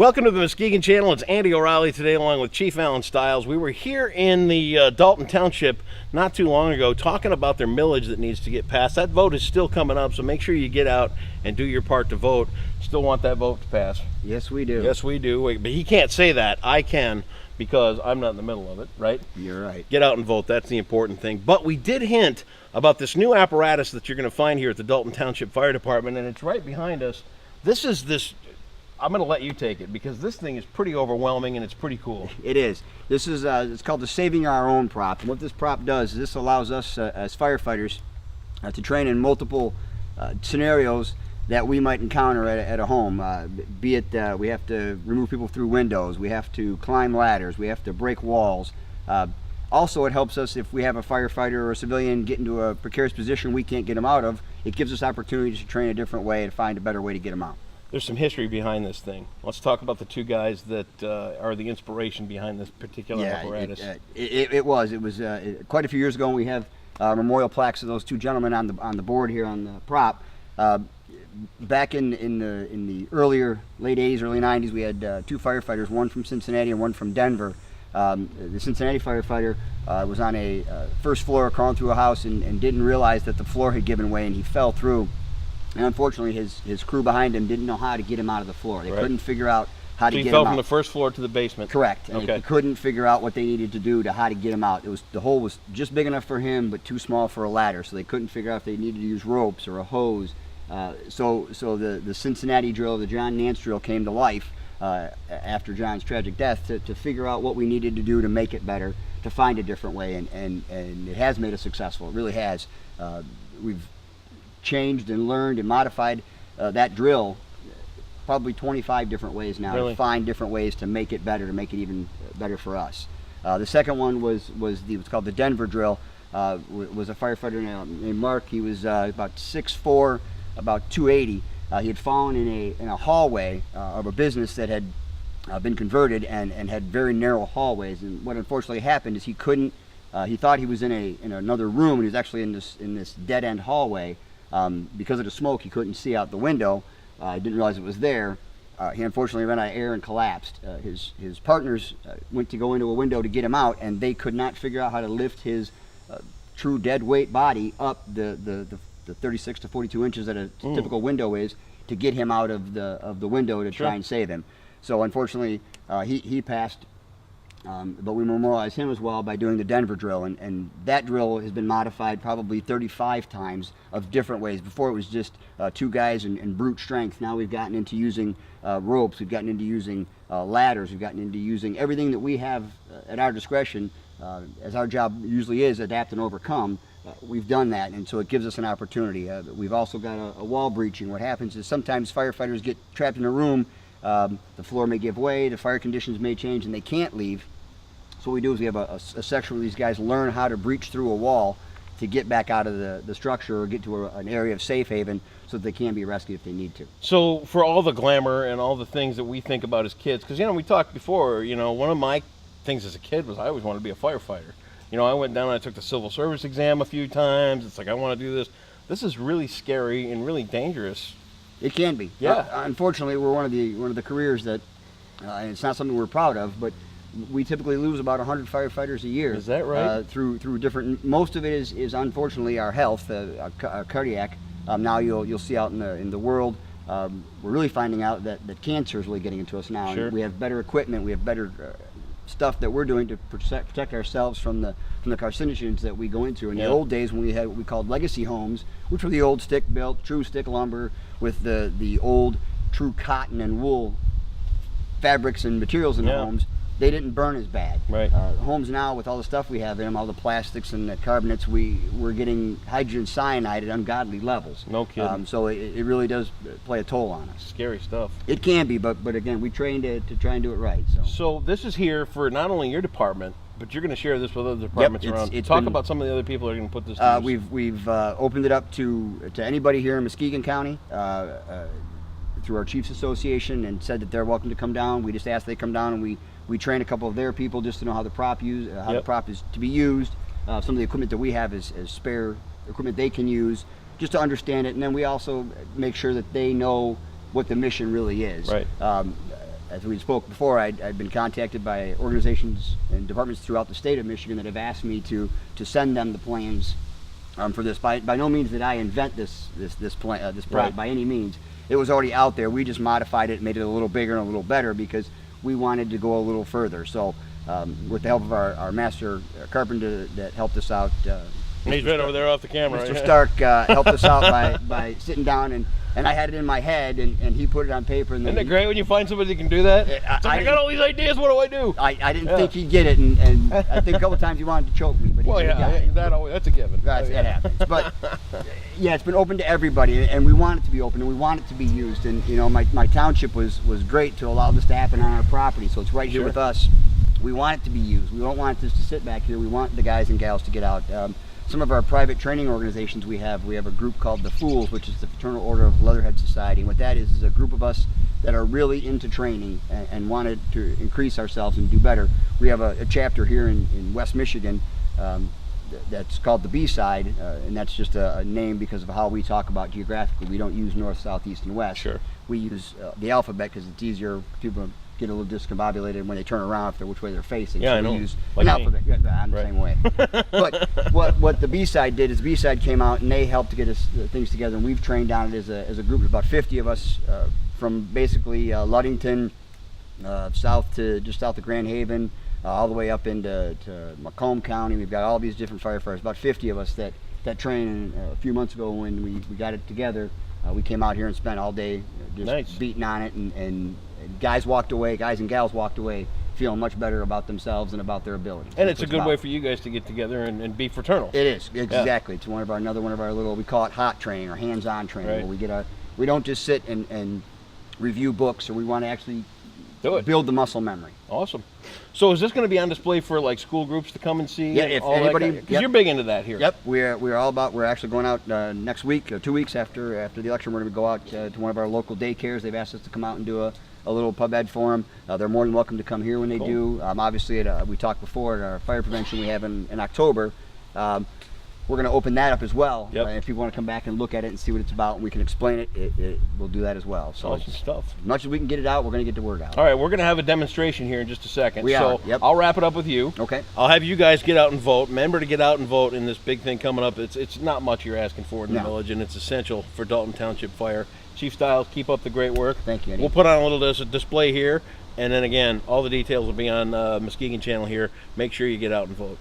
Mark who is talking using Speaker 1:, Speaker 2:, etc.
Speaker 1: Welcome to the Muskegon Channel. It's Andy O'Reilly today along with Chief Alan Stiles. We were here in the Dalton Township not too long ago talking about their millage that needs to get passed. That vote is still coming up, so make sure you get out and do your part to vote. Still want that vote to pass.
Speaker 2: Yes, we do.
Speaker 1: Yes, we do. But he can't say that. I can, because I'm not in the middle of it, right?
Speaker 2: You're right.
Speaker 1: Get out and vote. That's the important thing. But we did hint about this new apparatus that you're going to find here at the Dalton Township Fire Department, and it's right behind us. I'm going to let you take it because this thing is pretty overwhelming and it's pretty cool.
Speaker 2: It is. This is it's called the Saving Our Own prop. And what this prop does is this allows us as firefighters to train in multiple scenarios that we might encounter at a home. Be it we have to remove people through windows, we have to climb ladders, we have to break walls. Also, it helps us if we have a firefighter or a civilian get into a precarious position we can't get them out of. It gives us opportunities to train a different way and find a better way to get them out.
Speaker 1: There's some history behind this thing. Let's talk about the two guys that are the inspiration behind this particular apparatus.
Speaker 2: It was quite a few years ago, and we have memorial plaques of those two gentlemen on the board here on the prop. Back in the late 80s, early 90s, we had two firefighters, one from Cincinnati and one from Denver. The Cincinnati firefighter was on a first floor crawling through a house and didn't realize that the floor had given way, and he fell through. And unfortunately, his crew behind him didn't know how to get him out of the floor. They couldn't figure out how to get him out.
Speaker 1: So he fell from the first floor to the basement.
Speaker 2: Correct. And they couldn't figure out what they needed to do to how to get him out. The hole was just big enough for him, but too small for a ladder. So they couldn't figure out if they needed to use ropes or a hose. So the Cincinnati drill, the John Nance drill, came to life after John's tragic death to figure out what we needed to do to make it better, to find a different way, and it has made us successful. It really has. We've changed and learned and modified that drill probably 25 different ways now to find different ways to make it better, to make it even better for us. The second one was what's called the Denver drill. Was a firefighter named Mark. He was about 6'4", about 280. He had fallen in a hallway of a business that had been converted and had very narrow hallways. And what unfortunately happened is he couldn't. He thought he was in another room, and he was actually in this dead end hallway. Because of the smoke, he couldn't see out the window. He didn't realize it was there. He unfortunately ran out of air and collapsed. His partners went to go into a window to get him out, and they could not figure out how to lift his true dead weight body up the 36 to 42 inches that a typical window is to get him out of the window to try and save him. So unfortunately, he passed. But we memorialize him as well by doing the Denver drill, and that drill has been modified probably 35 times of different ways. Before it was just two guys and brute strength. Now we've gotten into using ropes, we've gotten into using ladders, we've gotten into using everything that we have at our discretion, as our job usually is, adapt and overcome. We've done that, and so it gives us an opportunity. We've also got a wall breaching. What happens is sometimes firefighters get trapped in a room. The floor may give way, the fire conditions may change, and they can't leave. So what we do is we have a section where these guys learn how to breach through a wall to get back out of the structure or get to an area of safe haven so that they can be rescued if they need to.
Speaker 1: So for all the glamour and all the things that we think about as kids, because we talked before, one of my things as a kid was I always wanted to be a firefighter. I went down and I took the civil service exam a few times. It's like, I want to do this. This is really scary and really dangerous.
Speaker 2: It can be.
Speaker 1: Yeah.
Speaker 2: Unfortunately, we're one of the careers that, and it's not something we're proud of, but we typically lose about 100 firefighters a year.
Speaker 1: Is that right?
Speaker 2: Through different. Most of it is unfortunately our health, our cardiac. Now you'll see out in the world, we're really finding out that cancer is really getting into us now.
Speaker 1: Sure.
Speaker 2: And we have better equipment. We have better stuff that we're doing to protect ourselves from the carcinogens that we go into. In the old days, when we had what we called legacy homes, which were the old stick-built, true stick lumber with the old true cotton and wool fabrics and materials in the homes, they didn't burn as bad.
Speaker 1: Right.
Speaker 2: Homes now, with all the stuff we have in them, all the plastics and the carbonates, we're getting hydrogen cyanide at ungodly levels.
Speaker 1: No kidding.
Speaker 2: So it really does play a toll on us.
Speaker 1: Scary stuff.
Speaker 2: It can be, but again, we train to try and do it right.
Speaker 1: So this is here for not only your department, but you're going to share this with other departments around. Talk about some of the other people that are going to put this to use.
Speaker 2: We've opened it up to anybody here in Muskegon County through our Chiefs Association, and said that they're welcome to come down. We just ask they come down, and we train a couple of their people just to know how the prop the prop is to be used. Some of the equipment that we have is spare equipment they can use, just to understand it. And then we also make sure that they know what the mission really is.
Speaker 1: Right.
Speaker 2: as we spoke before, I'd been contacted by organizations and departments throughout the state of Michigan that have asked me to send them the plans for this. By no means did I invent this product
Speaker 1: Right.
Speaker 2: by any means. It was already out there. We just modified it, made it a little bigger and a little better because we wanted to go a little further. So with the help of our master carpenter that helped us out,
Speaker 1: He's right over there off the camera.
Speaker 2: Mr. Stark helped us out by sitting down, and I had it in my head, and he put it on paper. And then
Speaker 1: Isn't it great when you find somebody that can do that? I got all these ideas, what do I do?
Speaker 2: I didn't think he'd get it, and I think a couple times he wanted to choke me, but he got it.
Speaker 1: That's a given.
Speaker 2: That happens. But yeah, it's been open to everybody, and we want it to be open, and we want it to be used. And you know, my township was great to allow this to happen on our property, so it's right here with us. We want it to be used. We don't want this to sit back here. We want the guys and gals to get out. Some of our private training organizations we have a group called the Fools, which is the Fraternal Order of Leatherhead Society. And what that is a group of us that are really into training and wanted to increase ourselves and do better. We have a chapter here in West Michigan that's called the B-Side, and that's just a name because of how we talk about geographically. We don't use north, south, east, and west.
Speaker 1: Sure.
Speaker 2: We use the alphabet because it's easier. People get a little discombobulated when they turn around if they're which way they're facing.
Speaker 1: Yeah,
Speaker 2: so
Speaker 1: I know.
Speaker 2: We use
Speaker 1: Like
Speaker 2: an
Speaker 1: me.
Speaker 2: alphabet. Yeah, I'm the same way. But what the B-Side did is the B-Side came out and they helped to get us things together, and we've trained on it as a group. There's about 50 of us from basically Ludington, south of Grand Haven, all the way up into Macomb County. We've got all these different firefighters, about 50 of us that trained. A few months ago when we got it together, we came out here and spent all day just beating on it, and guys and gals walked away feeling much better about themselves and about their abilities.
Speaker 1: And it's a good way for you guys to get together and be fraternal.
Speaker 2: It is, exactly. It's another one of our little, we call it hot training or hands-on training, where we don't just sit and review books, or we want to actually build the muscle memory.
Speaker 1: Awesome. So is this going to be on display for like school groups to come and see?
Speaker 2: Yeah, if anybody,
Speaker 1: because you're big into that here.
Speaker 2: Yep, we're all about. We're actually going out next week, 2 weeks after the election. We're going to go out to one of our local daycares. They've asked us to come out and do a little pub ed for them. They're more than welcome to come here when they do. Obviously, we talked before at our fire prevention we have in October. We're going to open that up as well. If people want to come back and look at it and see what it's about, and we can explain it, we'll do that as well. So
Speaker 1: awesome stuff.
Speaker 2: As much as we can get it out, we're going to get the word out.
Speaker 1: All right, we're going to have a demonstration here in just a second.
Speaker 2: We are.
Speaker 1: I'll wrap it up with you.
Speaker 2: Okay.
Speaker 1: I'll have you guys get out and vote. Remember to get out and vote in this big thing coming up. It's not much you're asking for in the village, and it's essential for Dalton Township Fire. Chief Stiles, keep up the great work.
Speaker 2: Thank you, Eddie.
Speaker 1: We'll put on a little display here, and then again, all the details will be on Muskegon channel here. Make sure you get out and vote.